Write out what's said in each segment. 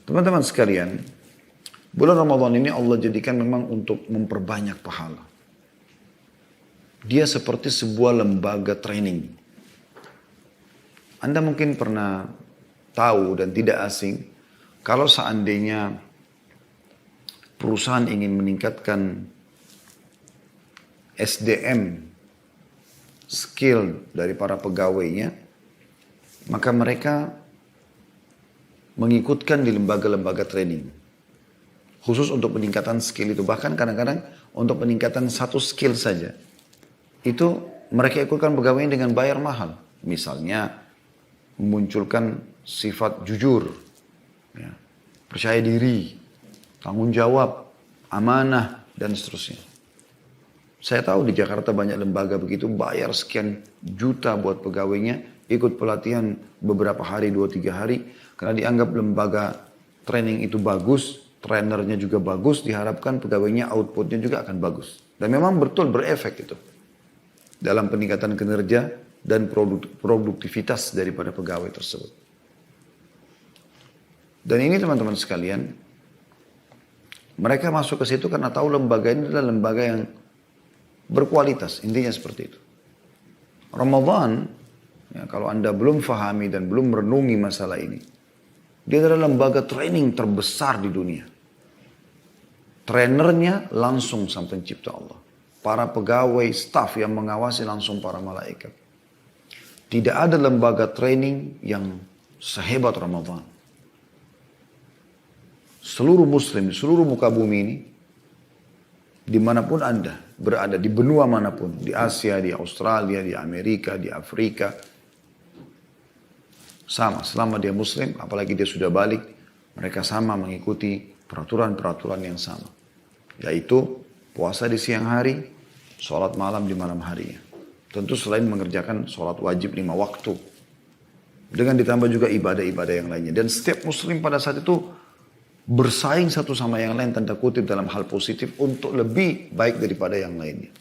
Teman-teman sekalian, bulan Ramadan ini Allah jadikan memang untuk memperbanyak pahala. Dia seperti sebuah lembaga training. Anda mungkin pernah tahu dan tidak asing, kalau seandainya perusahaan ingin meningkatkan SDM, skill dari para pegawainya, maka mereka mengikutkan di lembaga-lembaga training. Khusus untuk peningkatan skill itu. Bahkan kadang-kadang untuk peningkatan satu skill saja. Itu mereka ikutkan pegawainya dengan bayar mahal. Misalnya memunculkan sifat jujur, ya, percaya diri, tanggung jawab, amanah, dan seterusnya. Saya tahu di Jakarta banyak lembaga begitu, bayar sekian juta buat pegawainya, ikut pelatihan beberapa hari, 2-3 hari, karena dianggap lembaga training itu bagus, trainernya juga bagus, diharapkan pegawainya outputnya juga akan bagus. Dan memang betul berefek itu dalam peningkatan kinerja dan produktivitas daripada pegawai tersebut. Dan ini teman-teman sekalian, mereka masuk ke situ karena tahu lembaga ini adalah lembaga yang berkualitas, intinya seperti itu. Ramadan, ya, kalau Anda belum fahami dan belum merenungi masalah ini, dia adalah lembaga training terbesar di dunia. Trainernya langsung sang pencipta Allah. Para pegawai, staf yang mengawasi langsung para malaikat. Tidak ada lembaga training yang sehebat Ramadan. Seluruh muslim, seluruh muka bumi ini, dimanapun Anda berada, di benua manapun, di Asia, di Australia, di Amerika, di Afrika, sama, selama dia muslim, apalagi dia sudah balik, mereka sama mengikuti peraturan-peraturan yang sama. Yaitu puasa di siang hari, sholat malam di malam harinya. Tentu selain mengerjakan sholat wajib 5 waktu. Dengan ditambah juga ibadah-ibadah yang lainnya. Dan setiap muslim pada saat itu bersaing satu sama yang lain, tanda kutip dalam hal positif, untuk lebih baik daripada yang lainnya.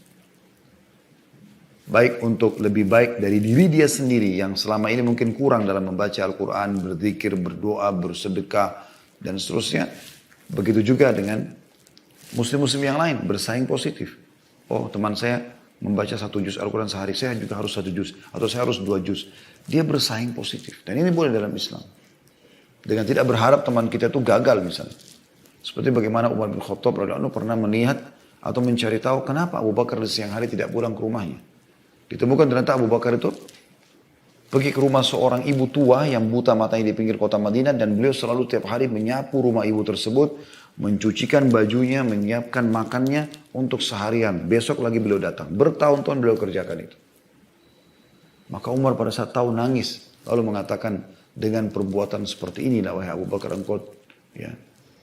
Baik untuk lebih baik dari diri dia sendiri yang selama ini mungkin kurang dalam membaca Al-Quran, berzikir, berdoa, bersedekah, dan seterusnya. Begitu juga dengan muslim-muslim yang lain, bersaing positif. Oh, teman saya membaca 1 juz Al-Quran sehari, saya juga harus 1 juz, atau saya harus 2 juz. Dia bersaing positif. Dan ini boleh dalam Islam. Dengan tidak berharap teman kita itu gagal misalnya. Seperti bagaimana Umar bin Khattab radhiyallahu anhu pernah melihat atau mencari tahu kenapa Abu Bakar di siang hari tidak pulang ke rumahnya. Ditemukan ternyata Abu Bakar itu pergi ke rumah seorang ibu tua yang buta matanya di pinggir kota Madinah, dan beliau selalu tiap hari menyapu rumah ibu tersebut, mencucikan bajunya, menyiapkan makannya untuk seharian. Besok lagi beliau datang. Bertahun-tahun beliau kerjakan itu. Maka Umar pada saat tahu nangis, lalu mengatakan, dengan perbuatan seperti inilah wahai Abu Bakar engkau ya,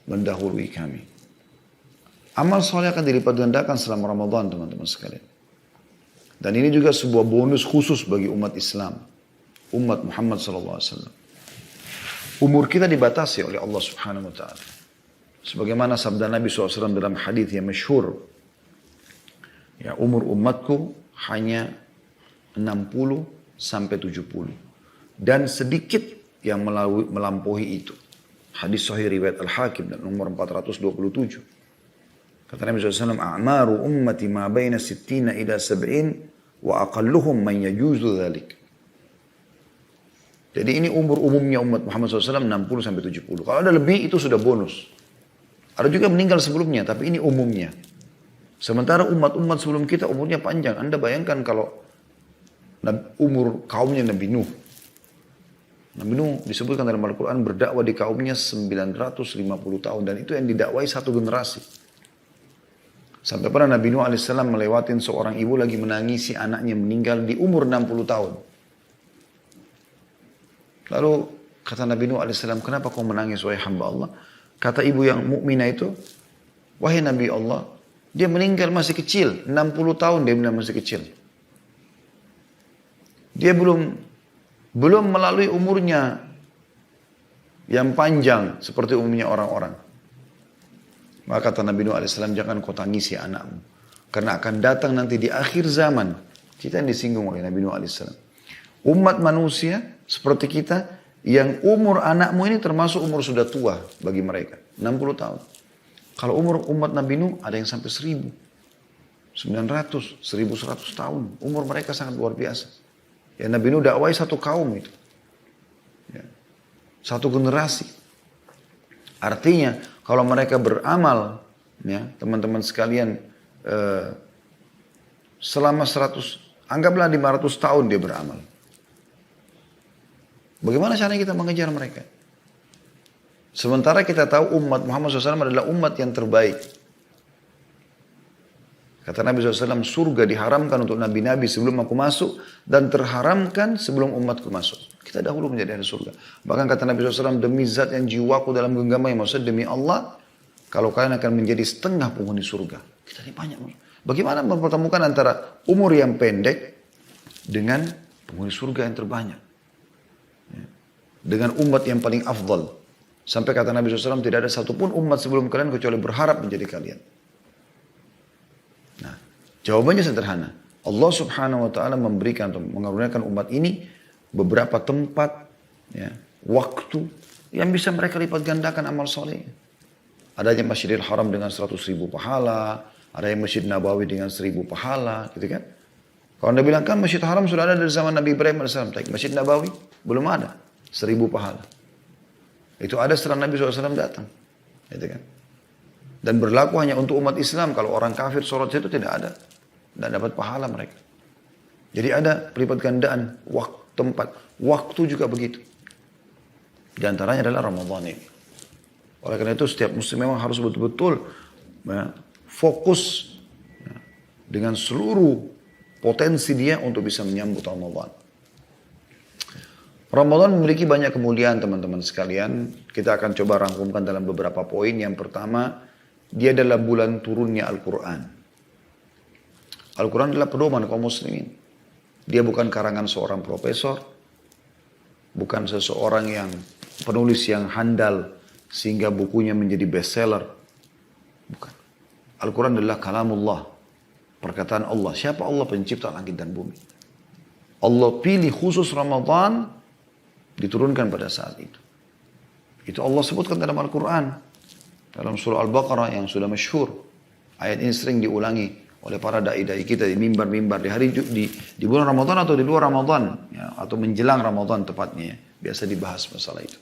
mendahului kami. Amal soleh akan dilipat gandakan selama Ramadan, teman-teman sekalian. Dan ini juga sebuah bonus khusus bagi umat Islam. Umat Muhammad SAW. Umur kita dibatasi oleh Allah Subhanahu Wa Taala. Sebagaimana sabda Nabi SAW dalam hadis yang masyhur. Ya, umur umatku hanya 60 sampai 70. Dan sedikit yang melampaui itu. Hadis sahih riwayat Al-Hakim dan nomor 427. Kata Nabi SAW, "A'maru ummati ma baina 60 ila 70 wa aqalluhum man yajuzu dhalik." Jadi ini umur umumnya umat Muhammad SAW 60 sampai 70. Kalau ada lebih itu sudah bonus. Ada juga meninggal sebelumnya, tapi ini umumnya. Sementara umat-umat sebelum kita umurnya panjang. Anda bayangkan kalau umur kaumnya Nabi Nuh. Nabi Nuh disebutkan dalam Al-Quran berdakwah di kaumnya 950 tahun. Dan itu yang didakwai satu generasi. Sampai pada Nabi Nuh AS melewatin seorang ibu lagi menangisi anaknya meninggal di umur 60 tahun. Lalu kata Nabi Nuh AS, kenapa kau menangis wahai hamba Allah? Kata ibu yang mukminah itu, wahai Nabi Allah, dia meninggal masih kecil. 60 tahun dia meninggal masih kecil. Dia belum melalui umurnya yang panjang seperti umumnya orang-orang. Maka kata Nabi Nuh AS, jangan kau tangisi anakmu. Karena akan datang nanti di akhir zaman. Kita yang disinggung oleh Nabi Nuh AS. Umat manusia seperti kita Yang umur anakmu ini termasuk umur sudah tua bagi mereka. 60 tahun. Kalau umur umat Nabi Nuh ada yang sampai 1000. 900, 1100 tahun. Umur mereka sangat luar biasa. Ya, Nabi Nuh dakwai satu kaum itu. Ya. Satu generasi. Artinya kalau mereka beramal, ya, teman-teman sekalian, selama 100, anggaplah 500 tahun dia beramal. Bagaimana caranya kita mengejar mereka? Sementara kita tahu umat Muhammad SAW adalah umat yang terbaik. Kata Nabi SAW, surga diharamkan untuk nabi-nabi sebelum aku masuk dan terharamkan sebelum umatku masuk. Kita dahulu menjadi ahli surga. Bahkan kata Nabi SAW, demi zat yang jiwaku dalam genggamannya, maksudnya demi Allah, kalau kalian akan menjadi setengah penghuni surga. Kita ini banyak. Bagaimana mempertemukan antara umur yang pendek dengan penghuni surga yang terbanyak? Dengan umat yang paling afdal. Sampai kata Nabi SAW, tidak ada satupun umat sebelum kalian kecuali berharap menjadi kalian. Nah, jawabannya sederhana. Allah Subhanahu wa taala memberikan atau mengaruniakan umat ini beberapa tempat, ya, waktu yang bisa mereka lipat gandakan amal soleh. Ada yang Masjidil Haram dengan 100.000 pahala, ada yang Masjid Nabawi dengan 1000 pahala, gitu kan? Kalau Anda bilang kan Masjid Haram sudah ada dari zaman Nabi Ibrahim AS, Masjid Nabawi belum ada, 1000 pahala. Itu ada setelah Nabi SAW datang, gitu kan? Dan berlaku hanya untuk umat Islam. Kalau orang kafir sholat itu tidak ada. Tidak dapat pahala mereka. Jadi ada pelipat gandaan waktu, tempat. Waktu juga begitu. Di antaranya adalah Ramadan ini. Oleh karena itu setiap muslim memang harus betul-betul, ya, fokus, ya, dengan seluruh potensi dia untuk bisa menyambut Ramadan. Ramadan memiliki banyak kemuliaan teman-teman sekalian. Kita akan coba rangkumkan dalam beberapa poin. Yang pertama, dia adalah bulan turunnya Al-Quran. Al-Quran adalah pedoman kaum muslimin. Dia bukan karangan seorang profesor, bukan seseorang yang penulis yang handal sehingga bukunya menjadi bestseller. Bukan. Al-Quran adalah kalamullah, perkataan Allah. Siapa Allah? Pencipta langit dan bumi. Allah pilih khusus Ramadan diturunkan pada saat itu. Itu Allah sebutkan dalam Al-Quran. Dalam surah Al-Baqarah yang sudah masyhur. Ayat ini sering diulangi oleh para dai-dai kita di mimbar-mimbar. Di bulan Ramadan atau di luar Ramadan. Ya, atau menjelang Ramadan tepatnya. Ya. Biasa dibahas masalah itu.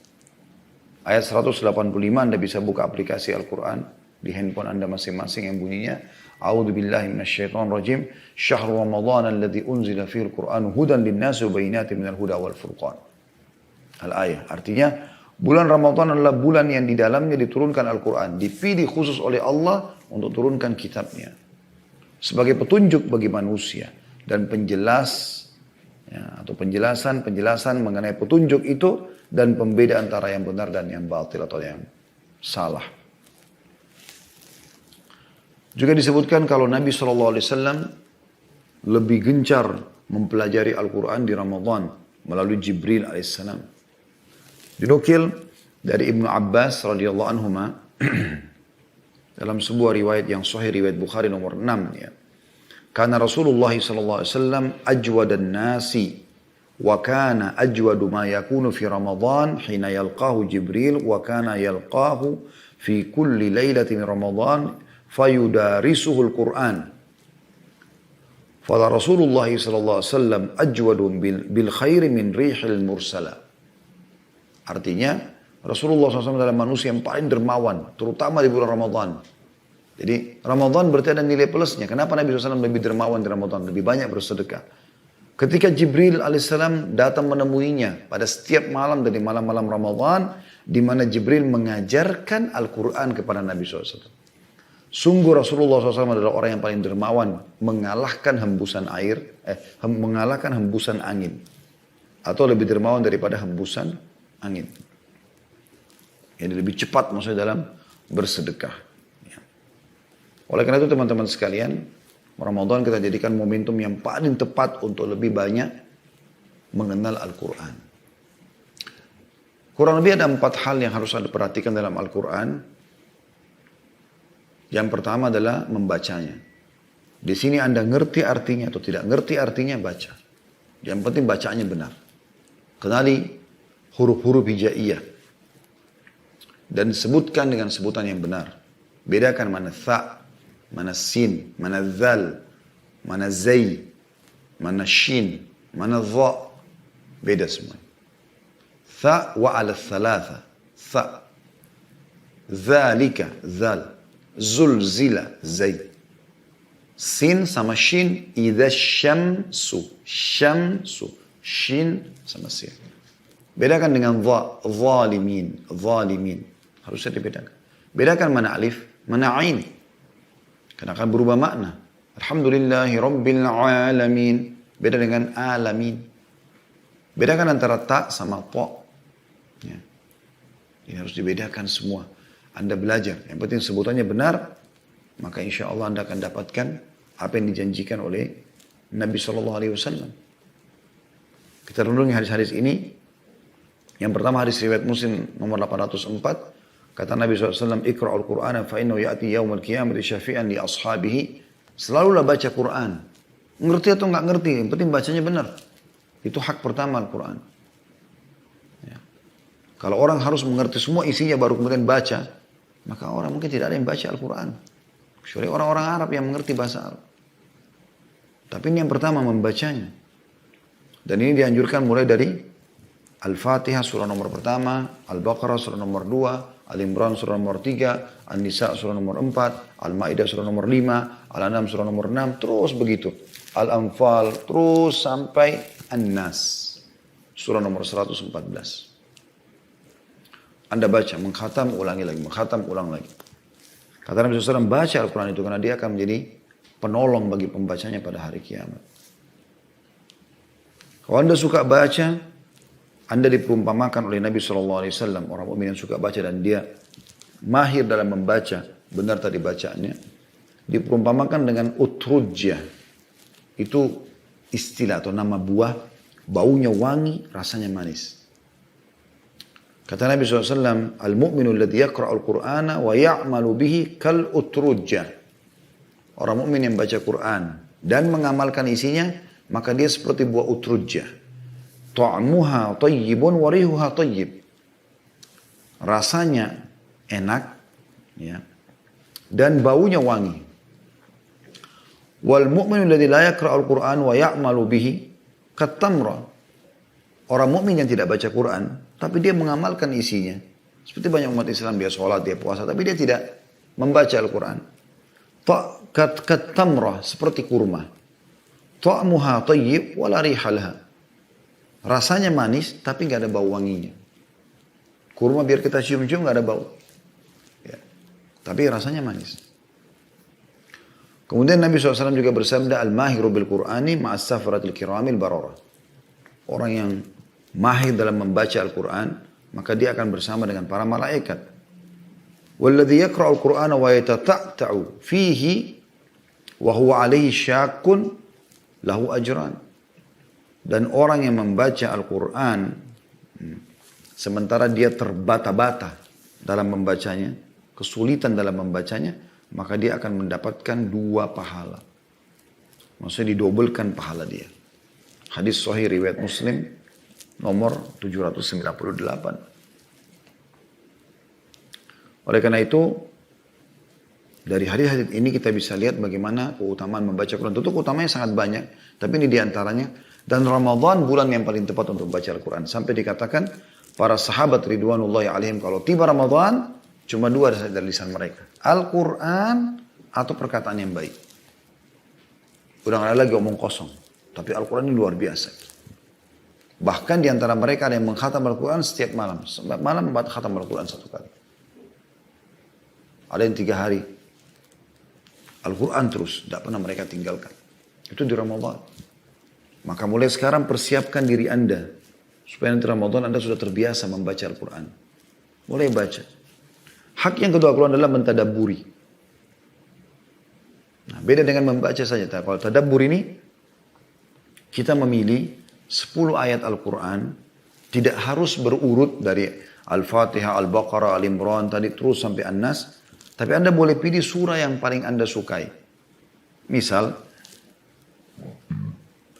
Ayat 185 Anda bisa buka aplikasi Al-Quran. Di handphone Anda masing-masing yang bunyinya. A'udhu billahi minasyaitonir rajim. Syahrul Ramadan alladhi unzila fihil Qur'an hudan linnasi wa bayyinatin minal huda wal furqan. Al-ayah. Artinya, bulan Ramadan adalah bulan yang di dalamnya diturunkan Al-Quran. Dipilih khusus oleh Allah untuk turunkan kitabnya. Sebagai petunjuk bagi manusia. Dan penjelas, ya, atau penjelasan mengenai petunjuk itu. Dan pembeda antara yang benar dan yang batil atau yang salah. Juga disebutkan kalau Nabi SAW lebih gencar mempelajari Al-Quran di Ramadan. Melalui Jibril alaihissalam. Dinukil dari Ibnu Abbas radhiyallahu anhuma dalam sebuah riwayat yang sahih, riwayat Bukhari nomor 6, ya. Karena Rasulullah sallallahu alaihi wasallam ajwadan nasi wa kana ajwadu ma yakunu fi Ramadan hina yalqahu Jibril wa kana yalqahu fi kulli lailatin Ramadan fayudarisuhu al-Qur'an. Fala Rasulullah sallallahu alaihi wasallam ajwadu bil khairi min rihil mursala. Artinya Rasulullah SAW adalah manusia yang paling dermawan, terutama di bulan Ramadan. Jadi Ramadan berarti ada nilai plusnya. Kenapa Nabi SAW lebih dermawan di Ramadan? Lebih banyak bersedekah. Ketika Jibril alaihissalam datang menemuinya pada setiap malam dari malam-malam Ramadan, di mana Jibril mengajarkan Al-Quran kepada Nabi SAW. Sungguh Rasulullah SAW adalah orang yang paling dermawan, mengalahkan hembusan mengalahkan hembusan angin. Atau lebih dermawan daripada hembusan angin. Jadi lebih cepat maksudnya dalam bersedekah. Ya. Oleh karena itu teman-teman sekalian, Ramadan kita jadikan momentum yang paling tepat untuk lebih banyak mengenal Al-Quran. Kurang lebih ada 4 hal yang harus Anda perhatikan dalam Al-Quran. Yang pertama adalah membacanya. Di sini Anda ngerti artinya atau tidak ngerti artinya, baca. Yang penting bacaannya benar. Kenali huruf-huruf hijaiyah. Dan sebutkan dengan sebutan yang benar. Bedakan mana tha, mana sin, mana zal, mana zai, mana shin, mana dha. Beda semua. Tha wa ala thalatha. Tha. Zalika, zal. Zulzila, zai. Sin sama shin, idha syamsu. Syamsu. Shin sama sin. Bedakan dengan dha, zalimin, zalimin. Harusnya dibedakan. Bedakan mana alif, mana ain. Karena akan berubah makna. Alhamdulillahi rabbil alamin. Beda dengan alamin. Bedakan antara ta sama ta. Ya. Ini harus dibedakan semua. Anda belajar. Yang penting sebutannya benar. Maka insya Allah Anda akan dapatkan apa yang dijanjikan oleh Nabi SAW. Kita renungi hadis-hadis ini. Yang pertama hadis riwayat Muslim nomor 804. Kata Nabi SAW, Iqra'ul Qur'ana fa'innahu ya'ti yawmal qiyamati syafi'an li ashabihi. Selalulah baca Quran. Ngerti atau nggak ngerti, yang penting bacanya benar. Itu hak pertama Al-Quran. Ya. Kalau orang harus mengerti semua isinya baru kemudian baca, maka orang mungkin tidak ada yang baca Al-Quran. Kecuali orang-orang Arab yang mengerti bahasa Arab. Tapi ini yang pertama membacanya. Dan ini dianjurkan mulai dari Al-Fatihah surah nomor pertama, Al-Baqarah surah nomor 2, Al-Imran surah nomor 3, An-Nisa surah nomor 4, Al-Ma'idah surah nomor 5, Al-An'am surah nomor 6, terus begitu. Al-Anfal, terus sampai An-Nas, surah nomor 114. Anda baca, mengkhatam, ulangi lagi, mengkhatam, ulang lagi. Kata Nabi SAW, baca Al-Quran itu karena dia akan menjadi penolong bagi pembacanya pada hari kiamat. Kalau Anda suka baca, Anda diperumpamakan oleh Nabi SAW, orang mukmin yang suka baca dan dia mahir dalam membaca, benar tadi bacaannya, diperumpamakan dengan utrujah. Itu istilah atau nama buah, baunya wangi, rasanya manis. Kata Nabi SAW, Al-mu'minu alladhi yaqra'ul Qur'ana wa ya'malu bihi kal utrujah. Orang mukmin yang baca Quran dan mengamalkan isinya, maka dia seperti buah utrujah. Ta'muha tayyibun wa rihuha tayyib. Rasanya enak, ya, dan baunya wangi. Wal mu'minu alladhi la yaqra'ul Qur'an wa ya'malu bihi katamra. Orang mukmin yang tidak baca Quran, tapi dia mengamalkan isinya. Seperti banyak umat Islam, dia sholat, dia puasa, tapi dia tidak membaca Al-Quran. Katamra, seperti kurma. Ta'muha tayyib wa la rihalha. Rasanya manis, tapi nggak ada bau wanginya. Kurma biar kita cium-cium nggak ada bau. Ya. Tapi rasanya manis. Kemudian Nabi SAW juga bersabda, Al-mahiru bil-Qur'ani ma'as safaratil kiramil barara. Orang yang mahir dalam membaca Al-Quran, maka dia akan bersama dengan para malaikat. Walladhi yaqra'ul Qur'ana wa yatata'ta'u fihi wa huwa alaihi syakun lahu ajran. Dan orang yang membaca Al-Quran, sementara dia terbata-bata dalam membacanya, kesulitan dalam membacanya, maka dia akan mendapatkan 2 pahala. Maksudnya didobelkan pahala dia. Hadis sahih riwayat Muslim nomor 798. Oleh karena itu, dari hadis-hadis ini kita bisa lihat bagaimana keutamaan membaca Quran. Tentu keutamanya sangat banyak, tapi ini diantaranya. Dan Ramadan bulan yang paling tepat untuk membaca Al-Quran. Sampai dikatakan para sahabat ridwanullahi alaihim kalau tiba Ramadan, cuma 2 dari lisan mereka. Al-Quran atau perkataan yang baik. Udah gak ada lagi omong kosong. Tapi Al-Quran ini luar biasa. Bahkan di antara mereka ada yang mengkhatam Al-Quran setiap malam. Setiap malam khatam Al-Quran 1 kali. Ada yang 3 hari. Al-Quran terus. Tidak pernah mereka tinggalkan. Itu di Ramadan. Maka mulai sekarang persiapkan diri Anda. Supaya nanti Ramadan Anda sudah terbiasa membaca Al-Quran. Mulai baca. Hak yang kedua Al-Quran adalah mentadabburi. Nah, beda dengan membaca saja. Kalau tadabbur ini, kita memilih 10 ayat Al-Quran. Tidak harus berurut dari Al-Fatihah, Al-Baqarah, Al-Imran, tadi terus sampai An-Nas. Tapi Anda boleh pilih surah yang paling Anda sukai. Misal,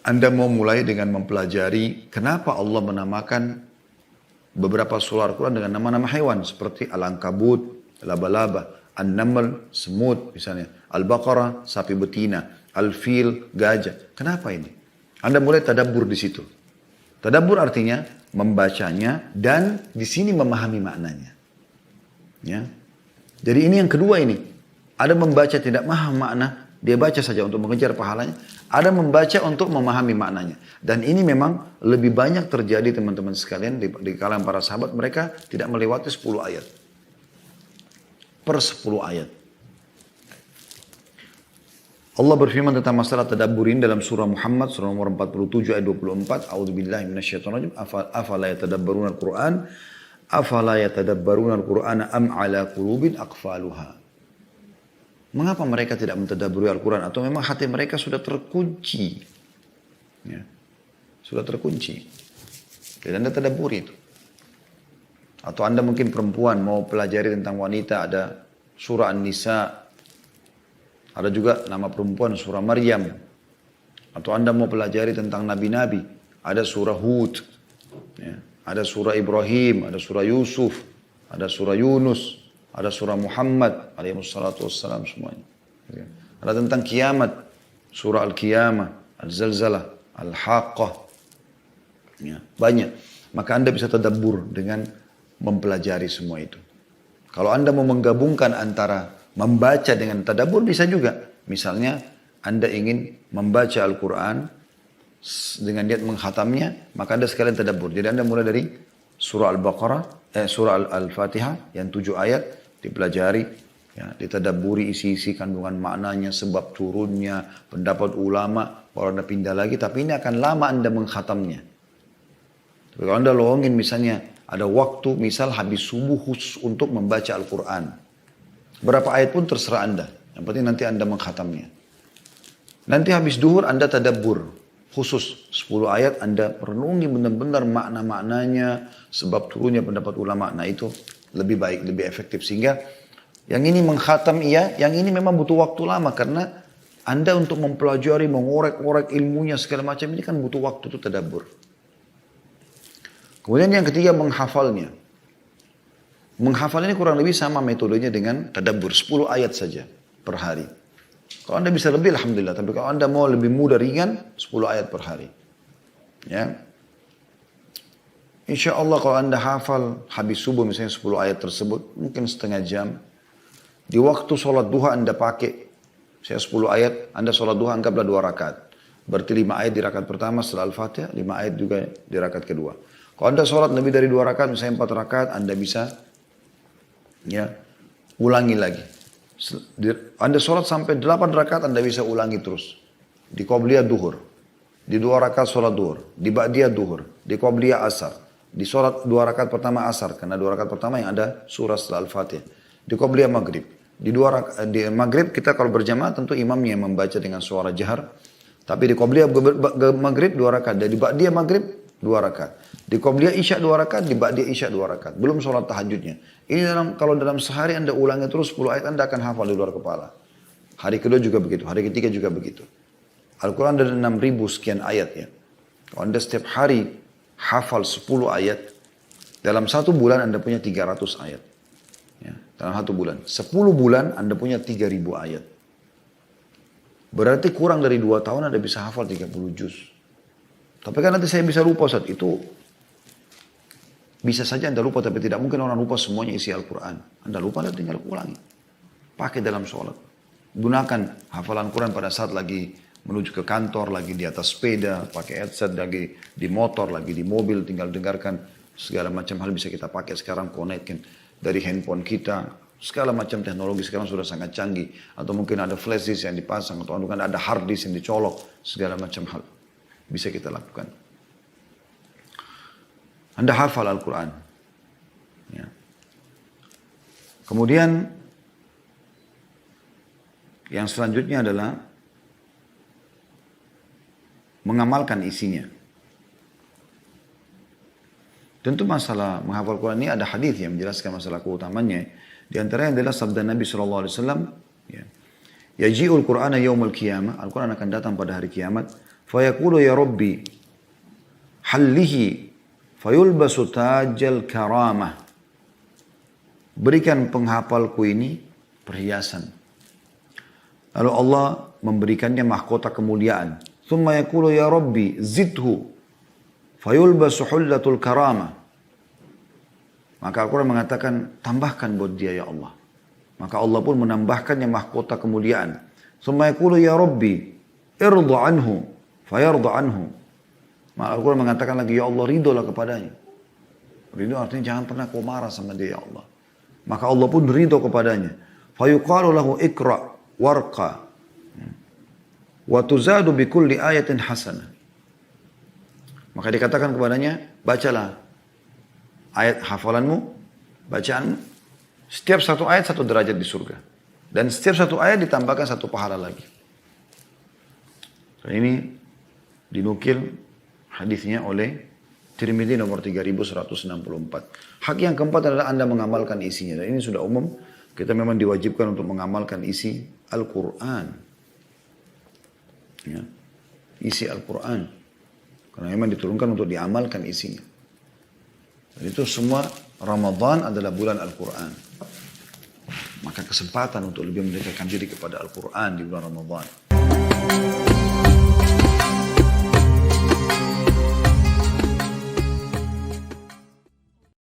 Anda mau mulai dengan mempelajari kenapa Allah menamakan beberapa surah Al-Quran dengan nama-nama hewan seperti Al-Ankabut, laba-laba, An-Naml, semut misalnya, Al-Baqarah, sapi betina, Al-Fil, gajah. Kenapa ini? Anda mulai tadabbur di situ. Tadabbur artinya membacanya dan di sini memahami maknanya. Ya. Jadi ini yang kedua ini. Ada membaca tidak paham makna, dia baca saja untuk mengejar pahalanya. Ada membaca untuk memahami maknanya. Dan ini memang lebih banyak terjadi teman-teman sekalian di kalangan para sahabat. Mereka tidak melewati 10 ayat. Per 10 ayat. Allah berfirman tentang masalah tadabburin dalam surah Muhammad surah nomor 47 ayat 24. A'udzubillahi minasyaitonirrajim. Afala yatadabbaruna al-Qur'an? Afala yatadabbaruna al-Qur'ana am ala qulubin aqfaluha? Mengapa mereka tidak mentadabburi Al-Quran? Atau memang hati mereka sudah terkunci? Ya. Sudah terkunci. Jadi Anda tadabburi itu. Atau Anda mungkin perempuan mau pelajari tentang wanita, ada surah An-Nisa. Ada juga nama perempuan surah Maryam. Atau Anda mau pelajari tentang nabi-nabi. Ada surah Hud. Ya. Ada surah Ibrahim. Ada surah Yusuf. Ada surah Yunus. Ada surah Muhammad alaihissalatu wassalam semuanya. Ada tentang kiamat. Surah Al-Qiyamah. Al-Zalzalah. Al-Haqqah. Ya, banyak. Maka Anda bisa tadabbur dengan mempelajari semua itu. Kalau Anda mau menggabungkan antara membaca dengan tadabbur bisa juga. Misalnya Anda ingin membaca Al-Quran dengan niat menghatamnya, maka Anda sekalian tadabbur. Jadi Anda mulai dari surah Al-Baqarah, surah Al-Fatihah yang 7 ayat dipelajari, ya, ditadabburi isi-isi kandungan maknanya, sebab turunnya, pendapat ulama, baru Anda pindah lagi. Tapi ini akan lama Anda menghatamnya. Tapi kalau Anda lowongin misalnya ada waktu misal habis subuh khusus untuk membaca Al-Quran. Berapa ayat pun terserah Anda. Yang penting nanti Anda menghatamnya. Nanti habis duhur Anda tadabbur. Khusus 10 ayat Anda renungi benar-benar makna-maknanya. Sebab turunnya pendapat ulama. Nah itu lebih baik, lebih efektif. Sehingga yang ini menghatam iya, yang ini memang butuh waktu lama. Karena Anda untuk mempelajari, mengorek-orek ilmunya segala macam ini kan butuh waktu itu tadabbur. Kemudian yang ketiga menghafalnya. Menghafal ini kurang lebih sama metodenya dengan tadabbur. 10 ayat saja per hari. Kalau Anda bisa lebih alhamdulillah. Tapi kalau Anda mau lebih mudah ringan 10 ayat per hari. Ya. Insya Allah kalau Anda hafal habis subuh misalnya 10 ayat tersebut. Mungkin setengah jam. Di waktu sholat duha Anda pakai. Saya 10 ayat. Anda sholat duha anggaplah 2 rakaat. Berarti 5 ayat di rakaat pertama setelah Al-Fatihah. 5 ayat juga di rakaat kedua. Kalau Anda sholat lebih dari 2 rakaat. Misalnya 4 rakaat. Anda bisa ya ulangi lagi. Anda sholat sampai 8 rakaat Anda bisa ulangi terus. Di Qobliyah duhur. Di 2 rakaat sholat duhur. Di Ba'diyah duhur. Di Qobliyah asar. Di sholat 2 rakaat pertama asar. Karena 2 rakaat pertama yang ada surah setelah Al-Fatihah. Di Qobliyah maghrib. Di maghrib kita kalau berjamaah tentu imamnya yang membaca dengan suara jahar. Tapi di Qobliyah maghrib 2 rakaat. Dan di Ba'diyah maghrib 2 rakaat. Di Qobliyah isya 2 rakaat. Di Ba'diyah isya 2 rakaat. Belum sholat tahajudnya. Ini kalau dalam sehari Anda ulangi terus 10 ayat Anda akan hafal di luar kepala. Hari kedua juga begitu. Hari ketiga juga begitu. Al-Quran ada 6.000 sekian ayat ya. Kalau Anda setiap hari hafal 10 ayat, dalam 1 bulan Anda punya 300 ayat. Ya, dalam 1 bulan. 10 bulan Anda punya 3.000 ayat. Berarti kurang dari 2 tahun Anda bisa hafal 30 juz. Tapi kan nanti saya bisa lupa saat itu. Bisa saja Anda lupa, tapi tidak mungkin orang lupa semuanya isi Al-Quran. Anda lupa, Anda tinggal ulangi. Pakai dalam sholat. Gunakan hafalan Quran pada saat lagi menuju ke kantor, lagi di atas sepeda, pakai headset, lagi di motor, lagi di mobil, tinggal dengarkan. Segala macam hal bisa kita pakai sekarang, connectkan dari handphone kita. Segala macam teknologi sekarang sudah sangat canggih. Atau mungkin ada flash disk yang dipasang, atau mungkin ada hard disk yang dicolok. Segala macam hal bisa kita lakukan. Anda hafal Al-Quran. Ya. Kemudian yang selanjutnya adalah mengamalkan isinya. Tentu masalah menghafal Quran ini ada hadis yang menjelaskan masalah keutamanya. Di antaranya adalah sabda Nabi SAW. Ya. Yaji'ul Qur'ana yawmul qiyamah. Al-Quran akan datang pada hari kiamat. Fayaqulu ya Rabbi. Hallihi. fayulbasu tajal karamah. Berikan penghafalku ini perhiasan. Lalu Allah memberikannya mahkota kemuliaan. Thumma yaqulu ya Rabbi zidhu fayulbasu hullatul karamah. Maka Al-Quran mengatakan, tambahkan buat dia ya Allah. Maka Allah pun menambahkannya mahkota kemuliaan. Thumma yaqulu ya Rabbi irda anhu fayarda anhu. Maka Al-Quran mengatakan lagi, ya Allah ridolah kepadanya. Ridho artinya jangan pernah kau marah sama dia ya Allah. Maka Allah pun ridho kepadanya. Fayuqalu lahu ikra warqa wa tuzadu bi kulli ayatin hasanah. Maka dikatakan kepadanya, bacalah ayat hafalanmu, bacaanmu. Setiap satu ayat satu derajat di surga. Dan setiap satu ayat ditambahkan satu pahala lagi. Dan ini dinukil hadisnya oleh Tirmidzi nomor 3164. Hak yang keempat adalah Anda mengamalkan isinya. Dan ini sudah umum. Kita memang diwajibkan untuk mengamalkan isi Al-Quran. Ya. Isi Al-Quran. Karena memang diturunkan untuk diamalkan isinya. Dan itu semua Ramadan adalah bulan Al-Quran. Maka kesempatan untuk lebih mendekatkan diri kepada Al-Quran di bulan Ramadan.